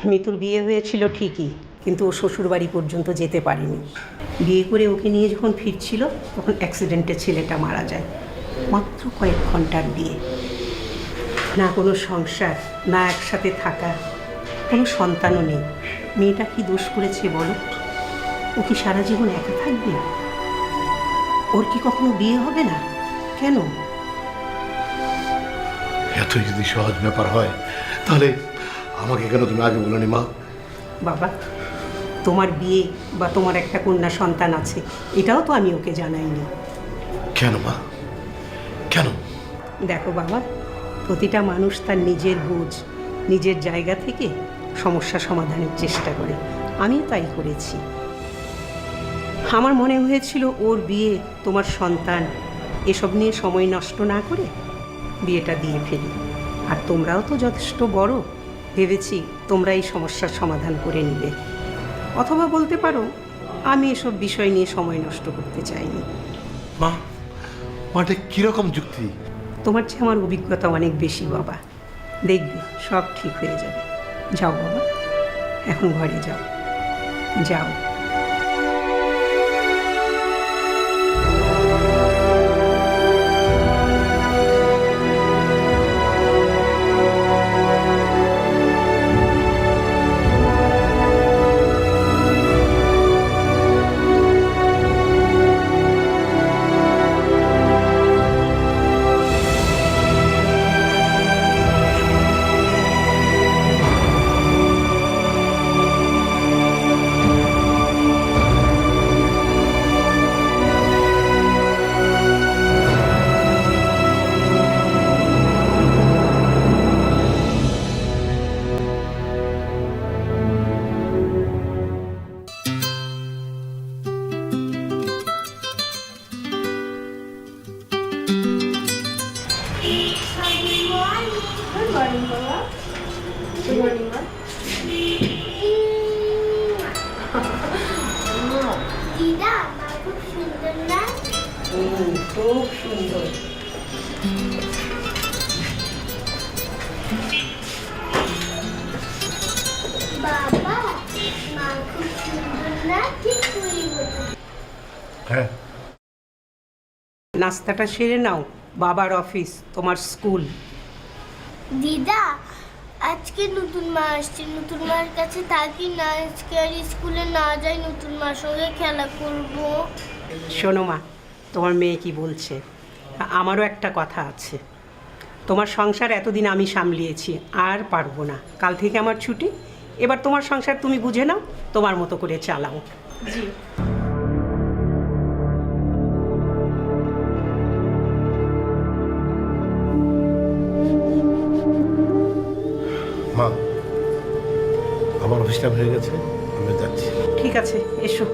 মিতুর বিয়ে হয়েছিল ঠিকই, কিন্তু ও শ্বশুরবাড়ি পর্যন্ত যেতে পারেনি। বিয়ে করে ওকে নিয়ে যখন ফিরছিল তখন অ্যাক্সিডেন্টে ছেলেটা মারা যায়। মাত্র কয়েক ঘন্টার বিয়ে, না কোনো সংসার, না একসাথে থাকা, কোনো সন্তানও নেই। মেয়েটা কি দোষ করেছে বলো? ও কি সারা জীবন একা থাকবে? ওর কি কখনো বিয়ে হবে না? কেন? এতই যদি সহজ ব্যাপার হয় তাহলে আমাকে কেন তুমি আগে বলোনি মা? বাবা, তোমার বিয়ে বা তোমার একটা কন্যা সন্তান আছে, এটাও তো আমি ওকে জানাইনি। কেন মা, কেন? দেখো বাবা, প্রতিটা মানুষ তার নিজের বুঝ, নিজের জায়গা থেকে সমস্যা সমাধানের চেষ্টা করে। আমিও তাই করেছি। আমার মনে হয়েছিল ওর বিয়ে, তোমার সন্তান, এসব নিয়ে সময় নষ্ট না করে বিয়েটা দিয়ে ফেলি। আর তোমরাও তো যথেষ্ট বড়, ভেবেছি তোমরা এই সমস্যার সমাধান করে নিবে। অথবা বলতে পারো আমি এসব বিষয় নিয়ে সময় নষ্ট করতে চাইনি। মা, মাঠে কিরকম যুক্তি? তোমার চেয়ে আমার অভিজ্ঞতা অনেক বেশি বাবা। দেখবে সব ঠিক হয়ে যাবে। যাও বাবা, এখন ঘরে যাও, যাও। দিদা, মা খুব সুন্দর না? খুব সুন্দর। বাবা, মা খুব সুন্দর না? ঠিক করি বলো। হ্যাঁ, নাস্তাটা সেরে নাও, বাবার অফিস, তোমার স্কুল। দিদা, আজকে নতুন মা আসছে, নতুন মার কাছে থাকি না, আজকে আর স্কুলে না যাই, নতুন মার সঙ্গে খেলা করব। শোনো মা, তোমার মেয়ে কি বলছে। আমারও একটা কথা আছে। তোমার সংসার এতদিন আমি সামলিয়েছি, আর পারবো না। কাল থেকে আমার ছুটি। এবার তোমার সংসার তুমি বুঝে নাও, তোমার মতো করে চালাও। জি। মা, আমার অফিস টাইম হয়ে গেছে, আমি যাচ্ছি। ঠিক আছে, এসো।